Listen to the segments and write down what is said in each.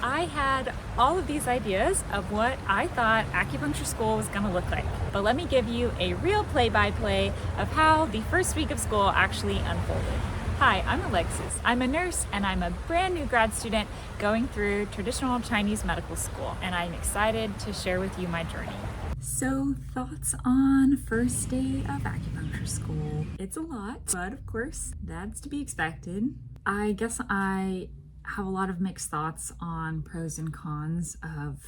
I had all of these ideas of what I thought acupuncture school was gonna look like. But let me give you a real play-by-play of how the first week of school actually unfolded. Hi, I'm Alexis. I'm a nurse and I'm a brand new grad student going through traditional Chinese medical school, and I'm excited to share with you my journey. So, thoughts on first day of acupuncture school. It's a lot, but of course, that's to be expected. I guess I have a lot of mixed thoughts on pros and cons of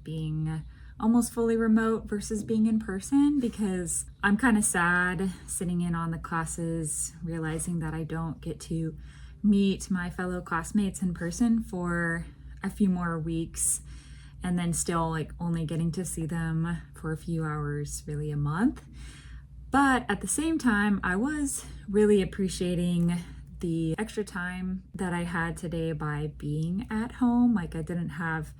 being almost fully remote versus being in person, because I'm kind of sad sitting in on the classes, realizing that I don't get to meet my fellow classmates in person for a few more weeks, and then still only getting to see them for a few hours, really a month. But at the same time, I was really appreciating the extra time that I had today by being at home. I didn't have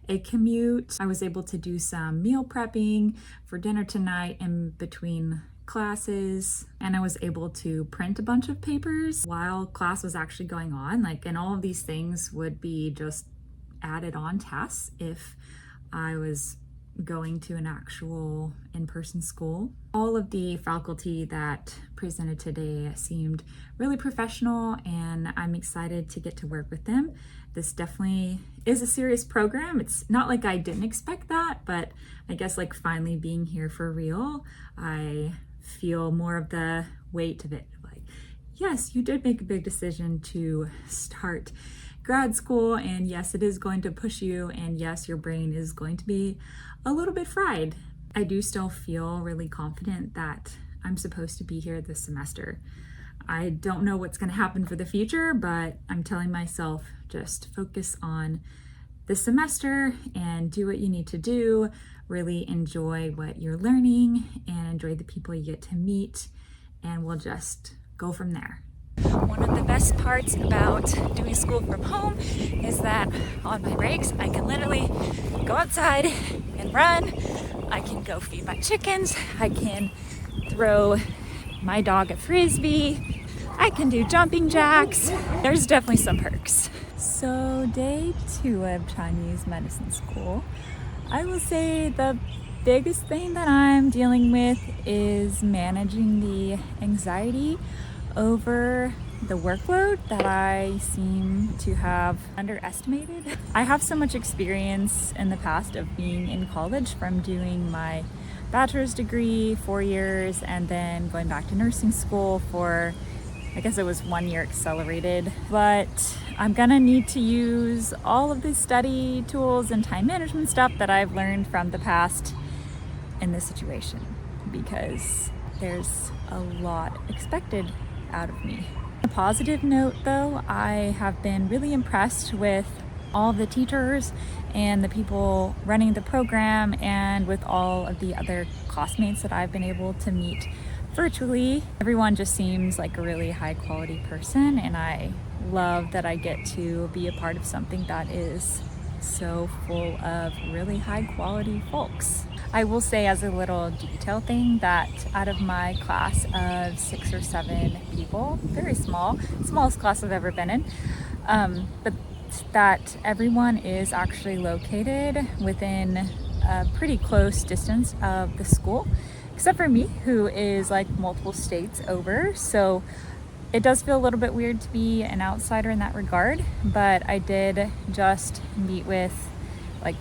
a commute. I was able to do some meal prepping for dinner tonight in between classes, and I was able to print a bunch of papers while class was actually going on. And all of these things would be just added on tasks if I was going to an actual in-person school. All of the faculty that presented today seemed really professional, and I'm excited to get to work with them. This definitely is a serious program. It's not like I didn't expect that, but I guess finally being here for real, I feel more of the weight of it. Yes, you did make a big decision to start grad school, and yes, it is going to push you, and yes, your brain is going to be a little bit fried. I do still feel really confident that I'm supposed to be here this semester. I don't know what's going to happen for the future, but I'm telling myself just focus on this semester and do what you need to do. Really enjoy what you're learning and enjoy the people you get to meet, and we'll just go from there. One of the best parts about doing school from home is that on my breaks, I can literally go outside and run. I can go feed my chickens. I can throw my dog a frisbee. I can do jumping jacks. There's definitely some perks. So day 2 of Chinese medicine school, I will say the biggest thing that I'm dealing with is managing the anxiety over the workload that I seem to have underestimated. I have so much experience in the past of being in college from doing my bachelor's degree 4 years and then going back to nursing school for, I guess it was 1 year accelerated. But I'm gonna need to use all of the study tools and time management stuff that I've learned from the past in this situation, because there's a lot expected out of me. On a positive note though, I have been really impressed with all the teachers and the people running the program, and with all of the other classmates that I've been able to meet virtually. Everyone just seems like a really high quality person, and I love that I get to be a part of something that is so full of really high quality folks. I will say as a little detail thing that out of my class of 6 or 7 people, very smallest class I've ever been in, but that everyone is actually located within a pretty close distance of the school, except for me, who is multiple states over. So it does feel a little bit weird to be an outsider in that regard, but I did just meet with,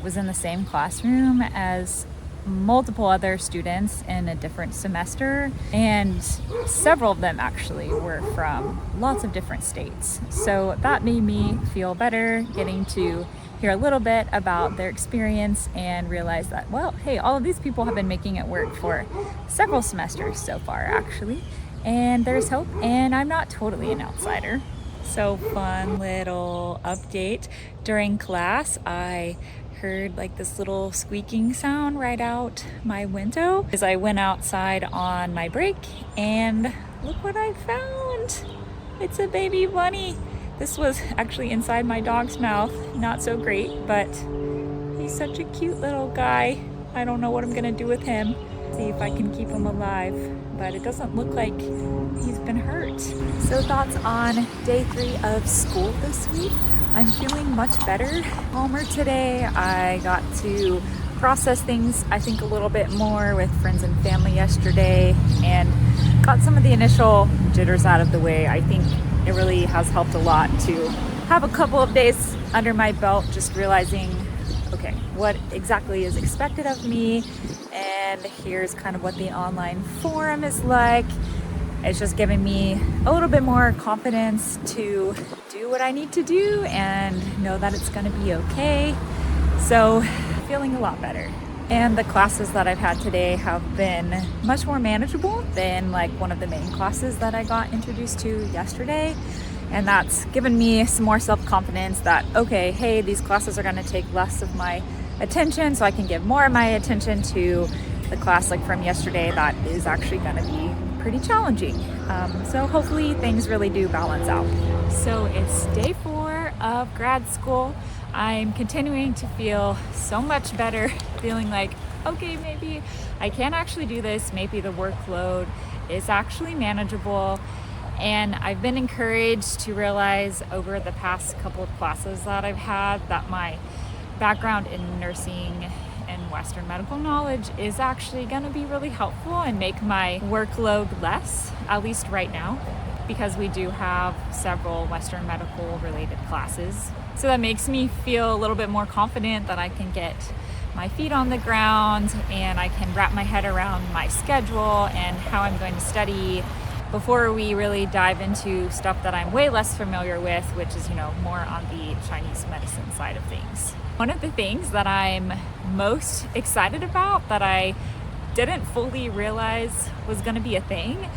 was in the same classroom as multiple other students in a different semester, and several of them actually were from lots of different states. So that made me feel better, getting to hear a little bit about their experience and realize that, well, hey, all of these people have been making it work for several semesters so far actually, and there's hope, and I'm not totally an outsider. So fun little update. During class, I heard this little squeaking sound right out my window as I went outside on my break, and look what I found. It's a baby bunny. This was actually inside my dog's mouth. Not so great, but he's such a cute little guy. I don't know what I'm gonna do with him. See if I can keep him alive, but it doesn't look like he's been hurt. So thoughts on day 3 of school this week. I'm feeling much better, calmer today. I got to process things, I think, a little bit more with friends and family yesterday and got some of the initial jitters out of the way. I think it really has helped a lot to have a couple of days under my belt, just realizing, okay, what exactly is expected of me, and here's kind of what the online forum is like. It's just giving me a little bit more confidence to do what I need to do and know that it's going to be okay. So, feeling a lot better. And the classes that I've had today have been much more manageable than like one of the main classes that I got introduced to yesterday. And that's given me some more self-confidence that, okay, hey, these classes are going to take less of my attention, so I can give more of my attention to the class like from yesterday that is actually going to be pretty challenging. So hopefully things really do balance out. So it's day 4 of grad school. I'm continuing to feel so much better, feeling like, okay, maybe I can actually do this. Maybe the workload is actually manageable. And I've been encouraged to realize over the past couple of classes that I've had that my background in nursing and Western medical knowledge is actually going to be really helpful and make my workload less, at least right now, because we do have several Western medical related classes. So that makes me feel a little bit more confident that I can get my feet on the ground and I can wrap my head around my schedule and how I'm going to study before we really dive into stuff that I'm way less familiar with, which is, more on the Chinese medicine side of things. One of the things that I'm most excited about that I didn't fully realize was going to be a thing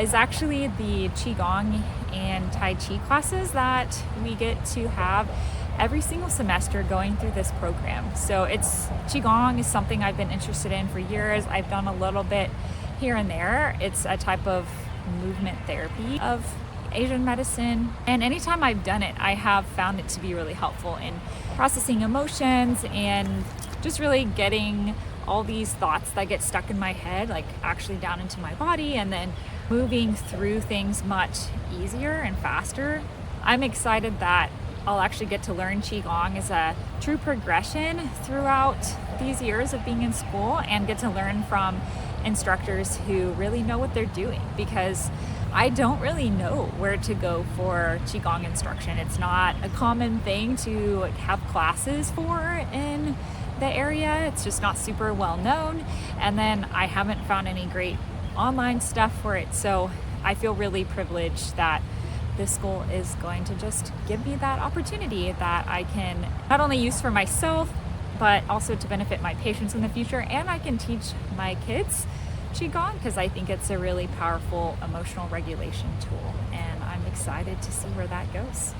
is actually the Qigong and Tai Chi classes that we get to have every single semester going through this program. So Qigong is something I've been interested in for years. I've done a little bit here and there. It's a type of movement therapy of Asian medicine, and anytime I've done it, I have found it to be really helpful in processing emotions and just really getting all these thoughts that get stuck in my head like actually down into my body and then moving through things much easier and faster. I'm excited that I'll actually get to learn Qigong as a true progression throughout these years of being in school and get to learn from instructors who really know what they're doing, because I don't really know where to go for Qigong instruction. It's not a common thing to have classes for in the area. It's just not super well known. And then I haven't found any great online stuff for it. So I feel really privileged that this school is going to just give me that opportunity that I can not only use for myself, but also to benefit my patients in the future. And I can teach my kids Qigong because I think it's a really powerful emotional regulation tool. And I'm excited to see where that goes.